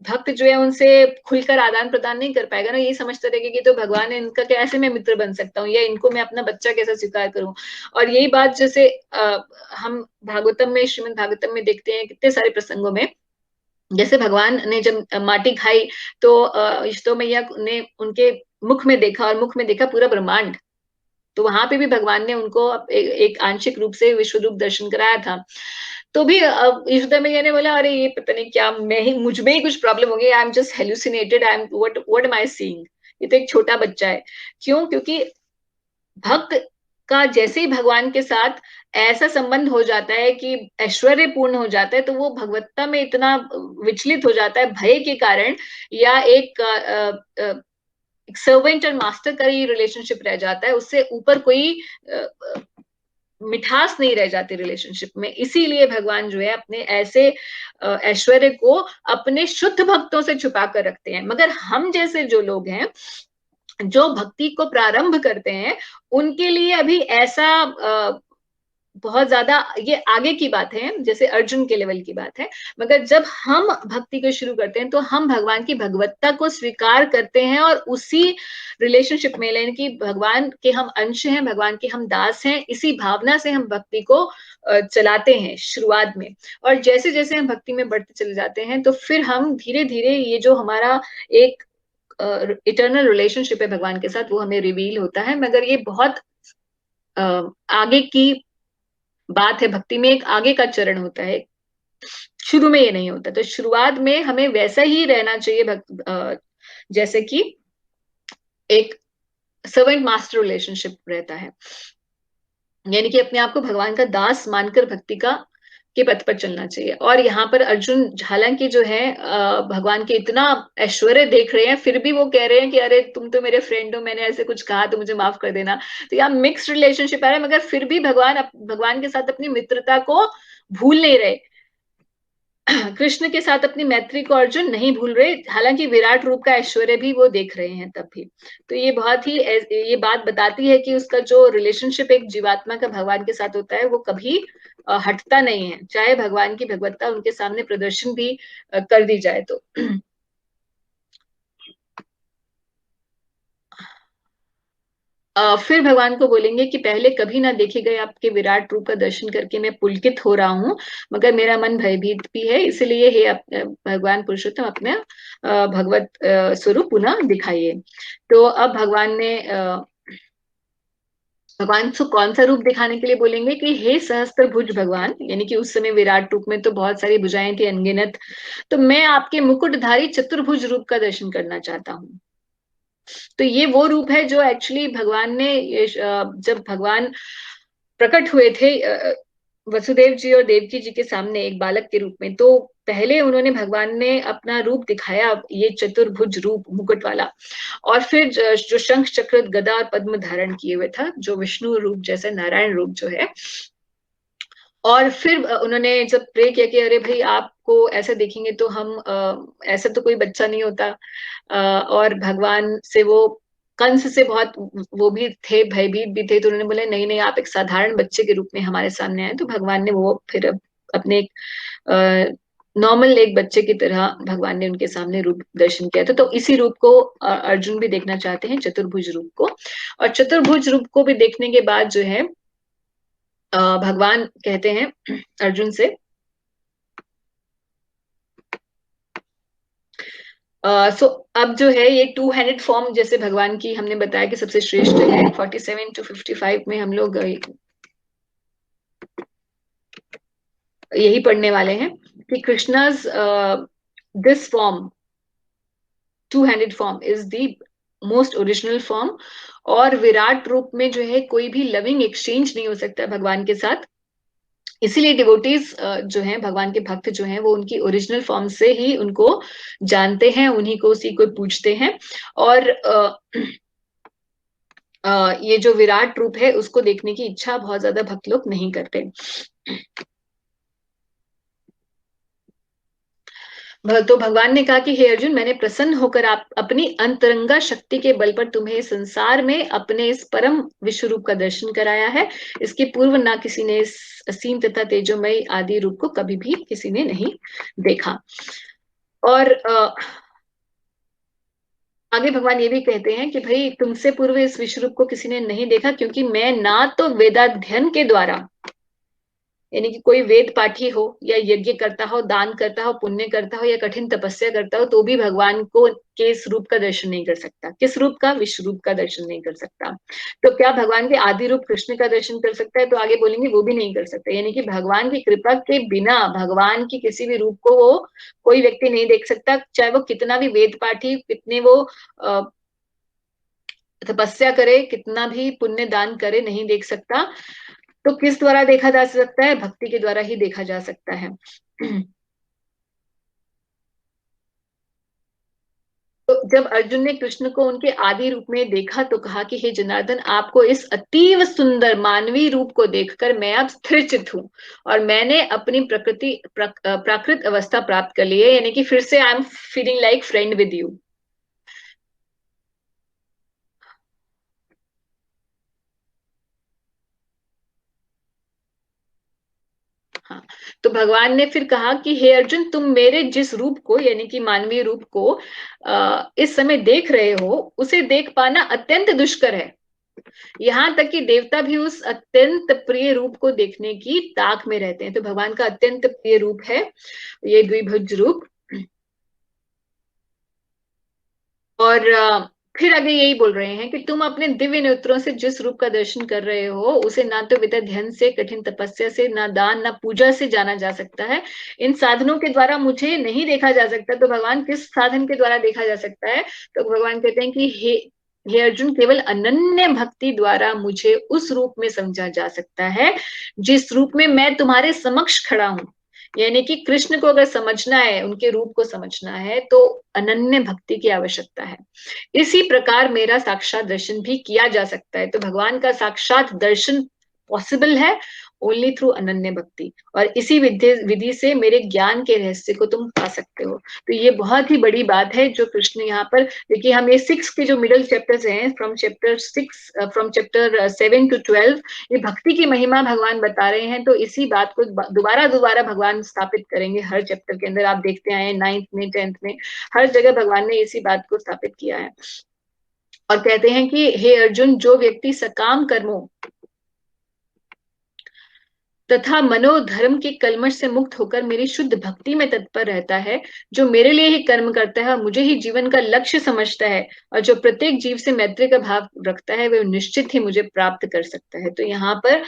भक्त जो है उनसे खुलकर आदान प्रदान नहीं कर पाएगा ना, यही समझते रहेगा कि तो भगवान है, इनका कैसे मैं मित्र बन सकता हूँ, या इनको मैं अपना बच्चा कैसे स्वीकार करूं। और यही बात जैसे हम भागवतम में, श्रीमद् भागवतम में देखते हैं कितने सारे प्रसंगों में, जैसे भगवान ने जब माटी खाई तो यशोदा मैया ने उनके मुख में देखा, और मुख में देखा पूरा ब्रह्मांड, तो वहां पे भी भगवान ने उनको एक आंशिक रूप से विश्व रूप दर्शन कराया था। तो भी यशोदा मैया ने बोला, अरे ये पता नहीं क्या, मैं ही, मुझ में ही कुछ प्रॉब्लम हो गई, I am just hallucinated, I am what am I seeing, ये तो एक छोटा बच्चा है। क्यों? क्योंकि भक्त का जैसे ही भगवान के साथ ऐसा संबंध हो जाता है कि ऐश्वर्य पूर्ण हो जाता है, तो वो भगवत्ता में इतना विचलित हो जाता है भय के कारण, या एक सर्वेंट और मास्टर का ही रिलेशनशिप रह जाता है, उससे ऊपर कोई मिठास नहीं रह जाती रिलेशनशिप में। इसीलिए भगवान जो है अपने ऐसे ऐश्वर्य को अपने शुद्ध भक्तों से छुपा कर रखते हैं। मगर हम जैसे जो लोग हैं, जो भक्ति को प्रारंभ करते हैं, उनके लिए अभी ऐसा बहुत ज्यादा ये आगे की बात है, जैसे अर्जुन के लेवल की बात है। मगर जब हम भक्ति को शुरू करते हैं तो हम भगवान की भगवत्ता को स्वीकार करते हैं, और उसी रिलेशनशिप में, यानी कि भगवान के हम अंश हैं, भगवान के हम दास हैं, इसी भावना से हम भक्ति को चलाते हैं शुरुआत में। और जैसे जैसे हम भक्ति में बढ़ते चले जाते हैं, तो फिर हम धीरे धीरे ये जो हमारा एक इटर्नल रिलेशनशिप है भगवान के साथ, वो हमें रिवील होता है। मगर ये बहुत आगे की बात है, भक्ति में एक आगे का चरण होता है, शुरू में ये नहीं होता। तो शुरुआत में हमें वैसा ही रहना चाहिए जैसे कि एक सर्वेंट मास्टर रिलेशनशिप रहता है, यानी कि अपने आप को भगवान का दास मानकर भक्ति का के पथ पर चलना चाहिए। और यहाँ पर अर्जुन हालांकि जो है भगवान के इतना ऐश्वर्य देख रहे हैं, फिर भी वो कह रहे हैं कि अरे तुम तो मेरे फ्रेंड हो, मैंने ऐसे कुछ कहा तो मुझे माफ कर देना। तो यहाँ मिक्स्ड रिलेशनशिप आ रहा है, मगर फिर भी भगवान के साथ अपनी मित्रता को भूल नहीं रहे। कृष्ण के साथ अपनी मैत्री को अर्जुन नहीं भूल रहे, हालांकि विराट रूप का ऐश्वर्य भी वो देख रहे हैं तब भी। तो ये बहुत ही ये बात बताती है कि उसका जो रिलेशनशिप एक जीवात्मा का भगवान के साथ होता है, वो कभी हटता नहीं है, चाहे भगवान की भगवत्ता उनके सामने प्रदर्शन भी कर दी जाए तो। फिर भगवान को बोलेंगे कि पहले कभी ना देखे गए आपके विराट रूप का दर्शन करके मैं पुलकित हो रहा हूँ, मगर मेरा मन भयभीत भी है, इसलिए हे भगवान पुरुषोत्तम अपने भगवत स्वरूप पुनः दिखाइए। तो अब भगवान को कौन सा रूप दिखाने के लिए बोलेंगे कि हे सहस्त्र भुज भगवान, यानी कि उस समय विराट रूप में तो बहुत सारी भुजाएं थी, अनगिनत, तो मैं आपके मुकुटधारी चतुर्भुज रूप का दर्शन करना चाहता हूँ। तो ये वो रूप है जो एक्चुअली भगवान ने जब भगवान प्रकट हुए थे वसुदेव जी और देवकी जी के सामने एक बालक के रूप में, तो पहले उन्होंने भगवान ने अपना रूप दिखाया, ये चतुर्भुज रूप मुकुट वाला, और फिर जो शंख चक्र गदा और पद्म धारण किए हुए था, जो विष्णु रूप जैसे नारायण रूप जो है, और फिर उन्होंने जब प्रे किया कि अरे भाई आपको ऐसे देखेंगे तो हम ऐसा तो कोई बच्चा नहीं होता, और भगवान से वो कंस से बहुत वो भी थे, भयभीत भी थे, तो उन्होंने बोला नहीं नहीं आप एक साधारण बच्चे के रूप में हमारे सामने आए। तो भगवान ने वो फिर अपने नॉर्मल एक बच्चे की तरह भगवान ने उनके सामने रूप दर्शन किया था। तो इसी रूप को अर्जुन भी देखना चाहते हैं, चतुर्भुज रूप को। और चतुर्भुज रूप को भी देखने के बाद जो है भगवान कहते हैं अर्जुन से, सो अब जो है ये टू हैंडेड फॉर्म जैसे भगवान की हमने बताया कि सबसे श्रेष्ठ है, 47 to 55 में हम लोग यही पढ़ने वाले हैं कि Krishna's this form, two handed form is the most original form. और विराट रूप में जो है कोई भी लविंग एक्सचेंज नहीं हो सकता भगवान के साथ। इसीलिए डिवोटीज जो हैं, भगवान के भक्त जो हैं, वो उनकी ओरिजिनल फॉर्म से ही उनको जानते हैं, उन्हीं को उसी को पूजते हैं। और ये जो विराट रूप है उसको देखने की इच्छा बहुत ज्यादा भक्त लोग नहीं करते। तो भगवान ने कहा कि हे अर्जुन, मैंने प्रसन्न होकर आप अपनी अंतरंगा शक्ति के बल पर तुम्हें संसार में अपने इस परम विश्व रूप का दर्शन कराया है। इसके पूर्व ना किसी ने इस असीम तथा तेजोमय आदि रूप को कभी भी किसी ने नहीं देखा। और आगे भगवान ये भी कहते हैं कि भाई तुमसे पूर्व इस विश्व रूप को किसी ने नहीं देखा, क्योंकि मैं ना तो वेदाध्ययन के द्वारा, यानी कि कोई वेद पाठी हो या यज्ञ करता हो, दान करता हो, पुण्य करता हो या कठिन तपस्या करता हो, तो भी भगवान को के इस रूप का दर्शन नहीं कर सकता। किस रूप का? विश्व रूप का दर्शन नहीं कर सकता। तो क्या भगवान के आदि रूप कृष्ण का दर्शन कर सकता है? तो आगे बोलेंगे वो भी नहीं कर सकता। यानी कि भगवान की कृपा के बिना भगवान की किसी भी रूप को वो कोई व्यक्ति नहीं देख सकता, चाहे वो कितना भी वेद पाठी, कितने वो तपस्या करे, कितना भी पुण्य दान करे, नहीं देख सकता। तो किस द्वारा देखा जा सकता है? भक्ति के द्वारा ही देखा जा सकता है। तो जब अर्जुन ने कृष्ण को उनके आदि रूप में देखा तो कहा कि हे जनार्दन, आपको इस अतीव सुंदर मानवीय रूप को देखकर मैं अब स्थिरचित हूँ, और मैंने अपनी प्राकृत अवस्था प्राप्त कर ली है। यानी कि फिर से I am feeling like friend with you. हाँ, तो भगवान ने फिर कहा कि हे अर्जुन, तुम मेरे जिस रूप को, यानी कि मानवीय रूप को इस समय देख रहे हो, उसे देख पाना अत्यंत दुष्कर है। यहाँ तक कि देवता भी उस अत्यंत प्रिय रूप को देखने की ताक में रहते हैं। तो भगवान का अत्यंत प्रिय रूप है ये द्विभुज रूप। और फिर आगे यही बोल रहे हैं कि तुम अपने दिव्य नेत्रों से जिस रूप का दर्शन कर रहे हो, उसे ना तो विद्या ध्यान से, कठिन तपस्या से, ना दान, ना पूजा से जाना जा सकता है। इन साधनों के द्वारा मुझे नहीं देखा जा सकता। तो भगवान किस साधन के द्वारा देखा जा सकता है? तो भगवान कहते हैं कि हे अर्जुन, केवल अनन्य भक्ति द्वारा मुझे उस रूप में समझा जा सकता है जिस रूप में मैं तुम्हारे समक्ष खड़ा हूं। यानी कि कृष्ण को अगर समझना है, उनके रूप को समझना है, तो अनन्य भक्ति की आवश्यकता है। इसी प्रकार मेरा साक्षात दर्शन भी किया जा सकता है। तो भगवान का साक्षात दर्शन पॉसिबल है ओनली थ्रू अनन्य भक्ति। और इसी विधि विधि से मेरे ज्ञान के रहस्य को तुम पा सकते हो। तो ये बहुत ही बड़ी बात है जो कृष्ण यहाँ पर देखिए, हम ये 6 के जो मिडल चैप्टर्स हैं, फ्रॉम चैप्टर 7 to 12, ये भक्ति की महिमा भगवान बता रहे हैं। तो इसी बात को दोबारा दोबारा भगवान स्थापित करेंगे हर चैप्टर के अंदर। आप देखते आए 9th में, 10th में, हर जगह भगवान ने इसी बात को स्थापित किया है। और कहते हैं कि हे अर्जुन, जो व्यक्ति सकाम कर्मों तथा मनोधर्म के कलमश से मुक्त होकर मेरी शुद्ध भक्ति में तत्पर रहता है, जो मेरे लिए ही कर्म करता है और मुझे ही जीवन का लक्ष्य समझता है, और जो प्रत्येक जीव से मैत्री का भाव रखता है, वह निश्चित ही मुझे प्राप्त कर सकता है। तो यहाँ पर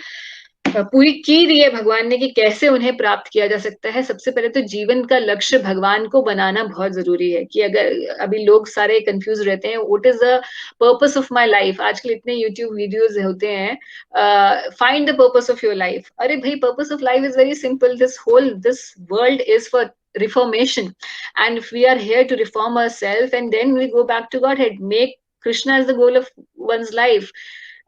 पूरी की दी है भगवान ने कि कैसे उन्हें प्राप्त किया जा सकता है। सबसे पहले तो जीवन का लक्ष्य भगवान को बनाना बहुत जरूरी है। कि अगर अभी लोग सारे कंफ्यूज रहते हैं, what is the purpose of my life, आजकल इतने यूट्यूब वीडियोस होते हैं, find the purpose of your life. अरे भाई, purpose of life is very simple, this world is for reformation, and if we are here to reform ourselves and then we go back to Godhead, make Krishna as the goal of one's life.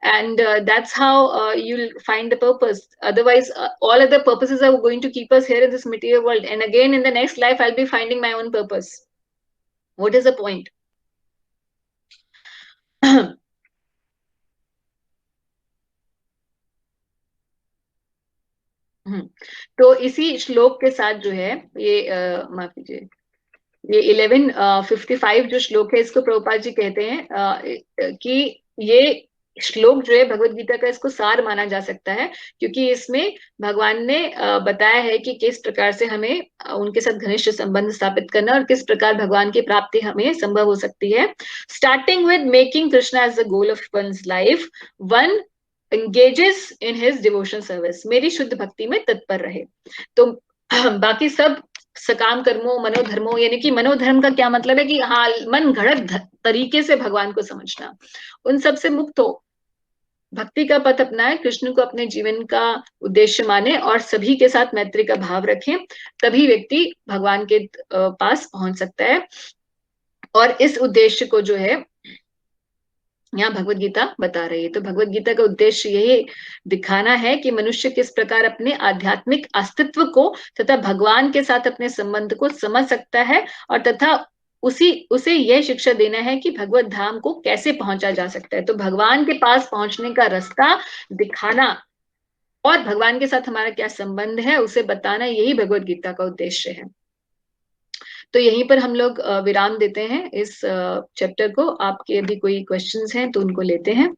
and that's how you'll find the purpose. Otherwise, all other purposes are going to keep us here in this material world, and again in the next life I'll be finding my own purpose. What is the point? तो इसी श्लोक के साथ जो है ये माफ कीजिए, ये 1155 जो श्लोक है, इसको प्रभुपाद जी कहते हैं कि ये श्लोक जो है भगवत गीता का, इसको सार माना जा सकता है, क्योंकि इसमें भगवान ने बताया है कि किस प्रकार से हमें उनके साथ घनिष्ठ संबंध स्थापित करना और किस प्रकार भगवान की प्राप्ति हमें संभव हो सकती है. Starting with making Krishna as the goal of one's life, one engages in his devotion service. मेरी शुद्ध भक्ति में तत्पर रहे. तो बाकी सब सकाम कर्मों, मनोधर्मों, यानी कि मनोधर्म का क्या मतलब है कि हाँ, मन घड़त तरीके से भगवान को समझना, उन सब से मुक्त हो, भक्ति का पथ अपनाए, कृष्ण को अपने जीवन का उद्देश्य माने और सभी के साथ मैत्री का भाव रखें, तभी व्यक्ति भगवान के पास पहुंच सकता है. और इस उद्देश्य को जो है यहाँ भगवत गीता बता रही है. तो भगवत गीता का उद्देश्य यही दिखाना है कि मनुष्य किस प्रकार अपने आध्यात्मिक अस्तित्व को तथा भगवान के साथ अपने संबंध को समझ सकता है, और तथा उसे यह शिक्षा देना है कि भगवत धाम को कैसे पहुंचा जा सकता है. तो भगवान के पास पहुंचने का रास्ता दिखाना और भगवान के साथ हमारा क्या संबंध है उसे बताना, यही भगवत गीता का उद्देश्य है. तो यहीं पर हम लोग विराम देते हैं इस चैप्टर को. आपके यदि कोई क्वेश्चंस हैं तो उनको लेते हैं.